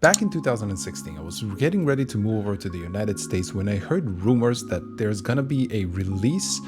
Back in 2016, I was getting ready to move over to the United States when I heard rumors that there's gonna be a release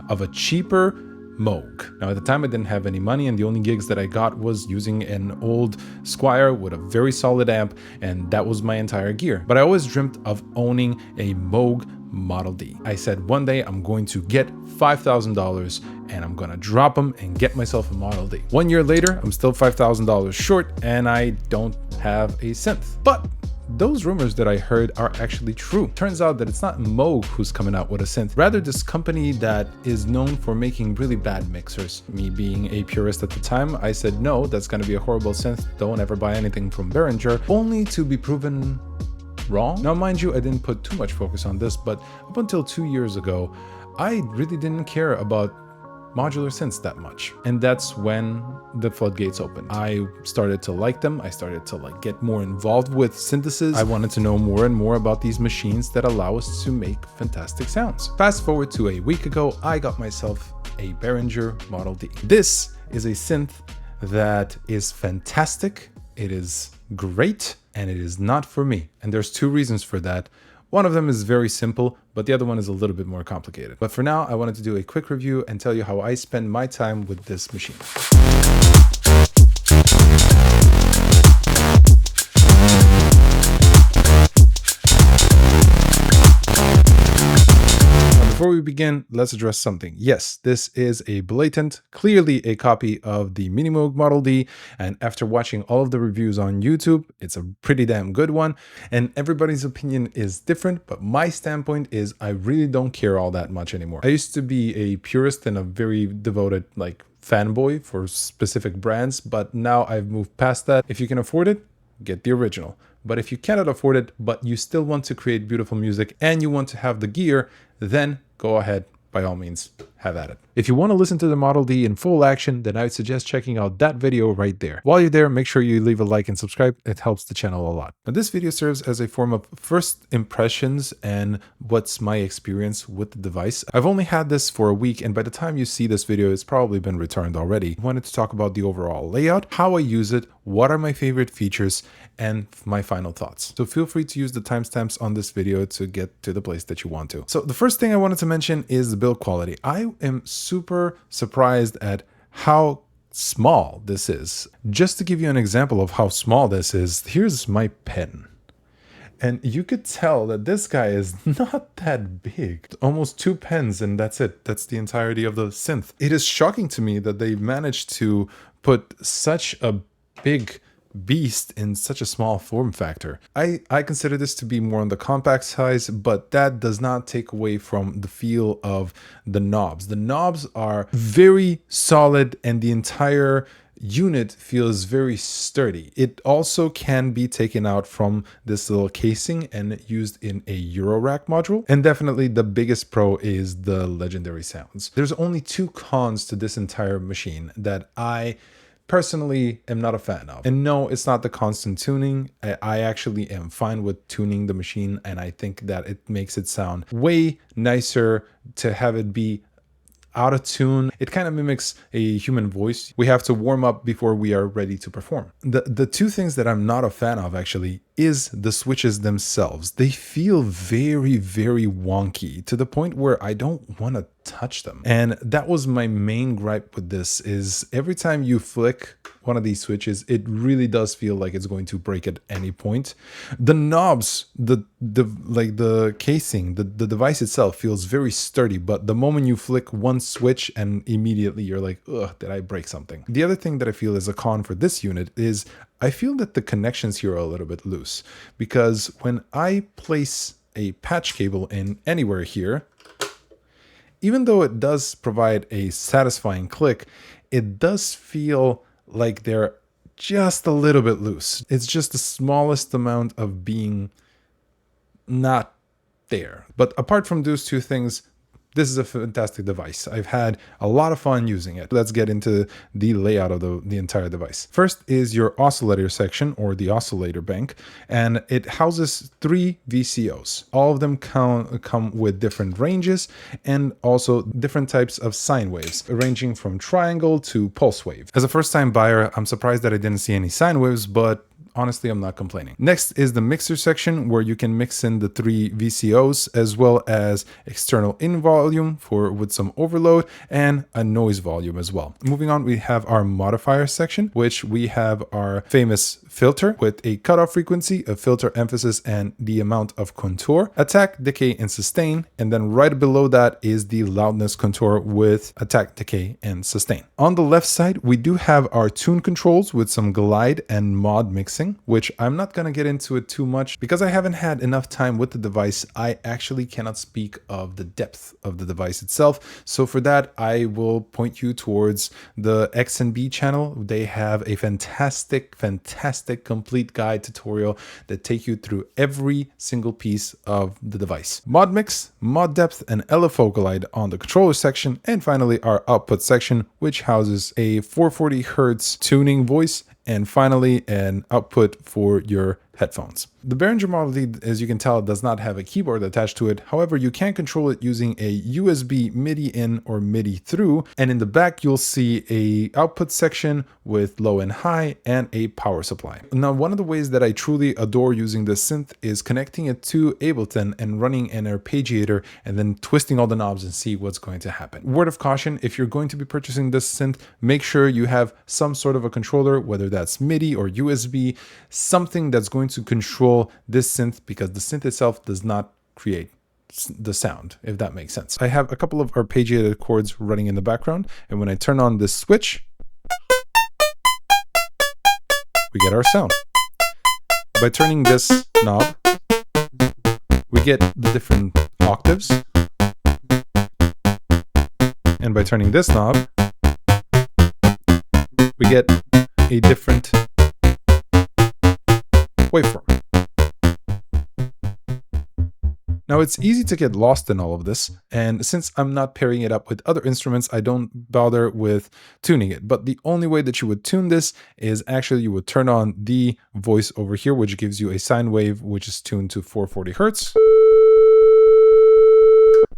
of a cheaper Moog. Now at the time I didn't have any money and the only gigs that I got was using an old Squier with a very solid amp, and that was my entire gear. But I always dreamt of owning a Moog Model D. I said one day I'm going to get $5,000 and I'm gonna drop them and get myself a Model D. 1 year later, I'm still $5,000 short and I don't have a synth. But those rumors that I heard are actually true. Turns out that it's not Moog who's coming out with a synth, rather this company that is known for making really bad mixers. Me being a purist at the time, I said no, that's gonna be a horrible synth, don't ever buy anything from Behringer, only to be proven wrong. Now mind you, I didn't put too much focus on this, but up until 2 years ago, I really didn't care about modular synths that much. And that's when the floodgates opened. I started to like them. I started to get more involved with synthesis. I wanted to know more and more about these machines that allow us to make fantastic sounds. Fast forward to a week ago, I got myself a Behringer Model D. This is a synth that is fantastic. It is great, and it is not for me. And there's two reasons for that. One of them is very simple, but the other one is a little bit more complicated. But for now, I wanted to do a quick review and tell you how I spend my time with this machine. Before we begin, let's address something. Yes, this is a blatant, clearly a copy of the Mini Moog Model D, and after watching all of the reviews on YouTube, it's a pretty damn good one, and everybody's opinion is different, but my standpoint is I really don't care all that much anymore. I used to be a purist and a very devoted, fanboy for specific brands, but now I've moved past that. If you can afford it, get the original. But if you cannot afford it, but you still want to create beautiful music and you want to have the gear, then go ahead, by all means, have at it. If you want to listen to the Model D in full action, then I would suggest checking out that video right there. While you're there, make sure you leave a like and subscribe. It helps the channel a lot. Now, this video serves as a form of first impressions and what's my experience with the device. I've only had this for a week, and by the time you see this video, it's probably been returned already. I wanted to talk about the overall layout, how I use it, what are my favorite features, and my final thoughts. So feel free to use the timestamps on this video to get to the place that you want to. So the first thing I wanted to mention is the build quality. I am super surprised at how small this is. Just to give you an example of how small this is, here's my pen. And you could tell that this guy is not that big. Almost 2 pens and that's it. That's the entirety of the synth. It is shocking to me that they managed to put such a big beast in such a small form factor. I consider this to be more on the compact size, but that does not take away from the feel of the knobs. The knobs are very solid and the entire unit feels very sturdy. It also can be taken out from this little casing and used in a Eurorack module. And definitely the biggest pro is the legendary sounds. There's only 2 cons to this entire machine that I personally am not a fan of. And no, it's not the constant tuning. I actually am fine with tuning the machine, and I think that it makes it sound way nicer to have it be out of tune. It kind of mimics a human voice. We have to warm up before we are ready to perform. The 2 things that I'm not a fan of actually is the switches themselves. They feel very, very wonky to the point where I don't want to touch them. And that was my main gripe with this, is every time you flick one of these switches, it really does feel like it's going to break at any point. The knobs, the casing, the device itself feels very sturdy, but the moment you flick one switch and immediately you're like, ugh, did I break something? The other thing that I feel is a con for this unit is I feel that the connections here are a little bit loose, because when I place a patch cable in anywhere here, even though it does provide a satisfying click, it does feel like they're just a little bit loose. It's just the smallest amount of being not there. But apart from those 2 things, this is a fantastic device. I've had a lot of fun using it. Let's get into the layout of the entire device. First is your oscillator section, or the oscillator bank, and it houses 3 VCOs. All of them come with different ranges and also different types of sine waves, ranging from triangle to pulse wave. As a first-time buyer, I'm surprised that I didn't see any sine waves, but honestly, I'm not complaining. Next is the mixer section, where you can mix in the 3 VCOs as well as external in volume with some overload and a noise volume as well. Moving on, we have our modifier section, which we have our famous filter with a cutoff frequency, a filter emphasis, and the amount of contour, attack, decay, and sustain. And then right below that is the loudness contour with attack, decay, and sustain. On the left side, we do have our tune controls with some glide and mod mixing, which I'm not going to get into it too much because I haven't had enough time with the device. I actually cannot speak of the depth of the device itself. So for that, I will point you towards the X and B channel. They have a fantastic complete guide tutorial that take you through every single piece of the device. Mod mix, mod depth, and LFO glide on the controller section. And finally, our output section, which houses a 440 Hertz tuning voice, and finally an output for your headphones. The Behringer Model D, as you can tell, does not have a keyboard attached to it. However, you can control it using a USB MIDI in or MIDI through. And in the back, you'll see a output section with low and high and a power supply. Now, one of the ways that I truly adore using this synth is connecting it to Ableton and running an arpeggiator and then twisting all the knobs and see what's going to happen. Word of caution, if you're going to be purchasing this synth, make sure you have some sort of a controller, whether that's MIDI or USB, something that's going to control this synth, because the synth itself does not create the sound, if that makes sense. I have a couple of arpeggiated chords running in the background, and when I turn on this switch, we get our sound. By turning this knob, we get the different octaves, and by turning this knob, we get a different waveform. Now, it's easy to get lost in all of this, and since I'm not pairing it up with other instruments, I don't bother with tuning it. But the only way that you would tune this is actually you would turn on the voice over here, which gives you a sine wave, which is tuned to 440 Hertz.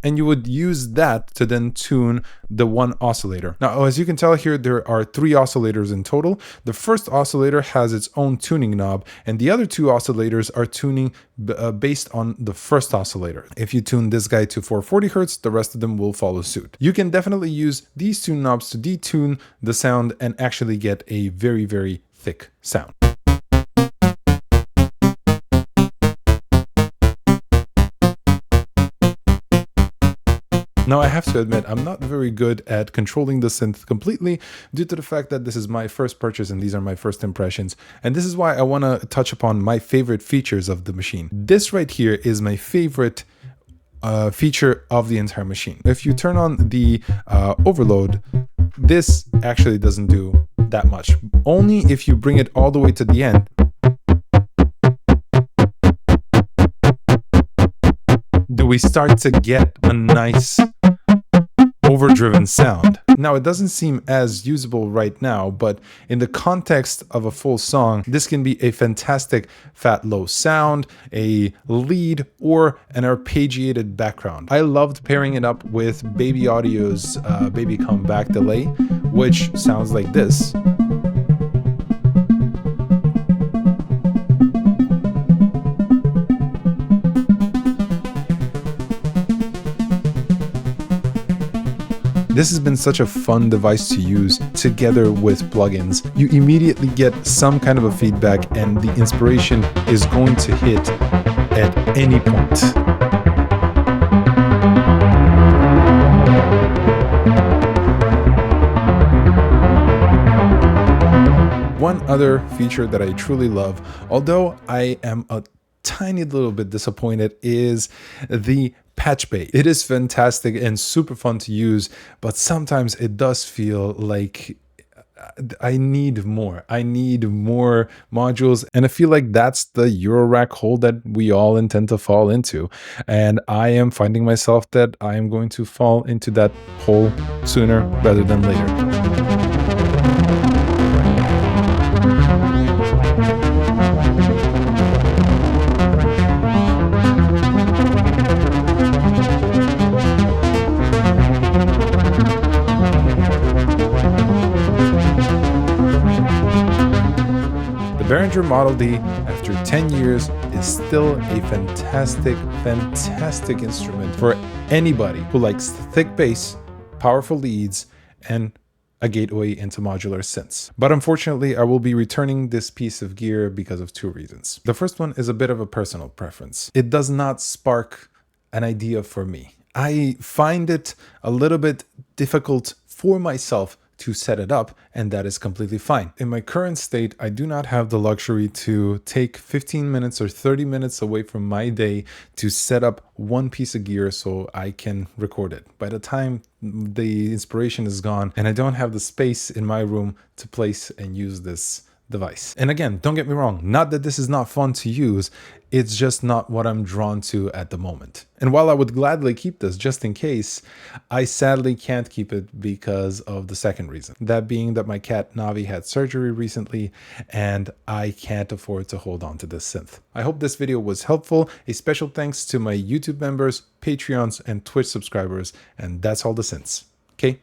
And you would use that to then tune the one oscillator. Now, as you can tell here, there are 3 oscillators in total. The first oscillator has its own tuning knob, and the other 2 oscillators are tuning based on the first oscillator. If you tune this guy to 440 Hertz, the rest of them will follow suit. You can definitely use these 2 knobs to detune the sound and actually get a very, very thick sound. Now, I have to admit, I'm not very good at controlling the synth completely due to the fact that this is my first purchase and these are my first impressions. And this is why I want to touch upon my favorite features of the machine. This right here is my favorite feature of the entire machine. If you turn on the overload, this actually doesn't do that much. Only if you bring it all the way to the end, do we start to get a nice overdriven sound. Now, it doesn't seem as usable right now, but in the context of a full song, this can be a fantastic fat low sound, a lead, or an arpeggiated background. I loved pairing it up with Baby Audio's Baby Come Back delay, which sounds like this. This has been such a fun device to use together with plugins. You immediately get some kind of a feedback and the inspiration is going to hit at any point. One other feature that I truly love, although I am a tiny little bit disappointed, is the patch bay. It is fantastic and super fun to use, but sometimes it does feel like I need more. I need more modules, and I feel like that's the Eurorack hole that we all intend to fall into. And I am finding myself that I am going to fall into that hole sooner rather than later. The Behringer Model D, after 10 years, is still a fantastic, fantastic instrument for anybody who likes thick bass, powerful leads, and a gateway into modular synths. But unfortunately, I will be returning this piece of gear because of two reasons. The first one is a bit of a personal preference. It does not spark an idea for me. I find it a little bit difficult for myself to set it up, and that is completely fine. In my current state, I do not have the luxury to take 15 minutes or 30 minutes away from my day to set up one piece of gear so I can record it. By the time the inspiration is gone and I don't have the space in my room to place and use this device. And again, don't get me wrong, not that this is not fun to use, it's just not what I'm drawn to at the moment. And while I would gladly keep this just in case, I sadly can't keep it because of the second reason. That being that my cat Navi had surgery recently and I can't afford to hold on to this synth. I hope this video was helpful. A special thanks to my YouTube members, Patreons, and Twitch subscribers. And that's all the synths. Okay,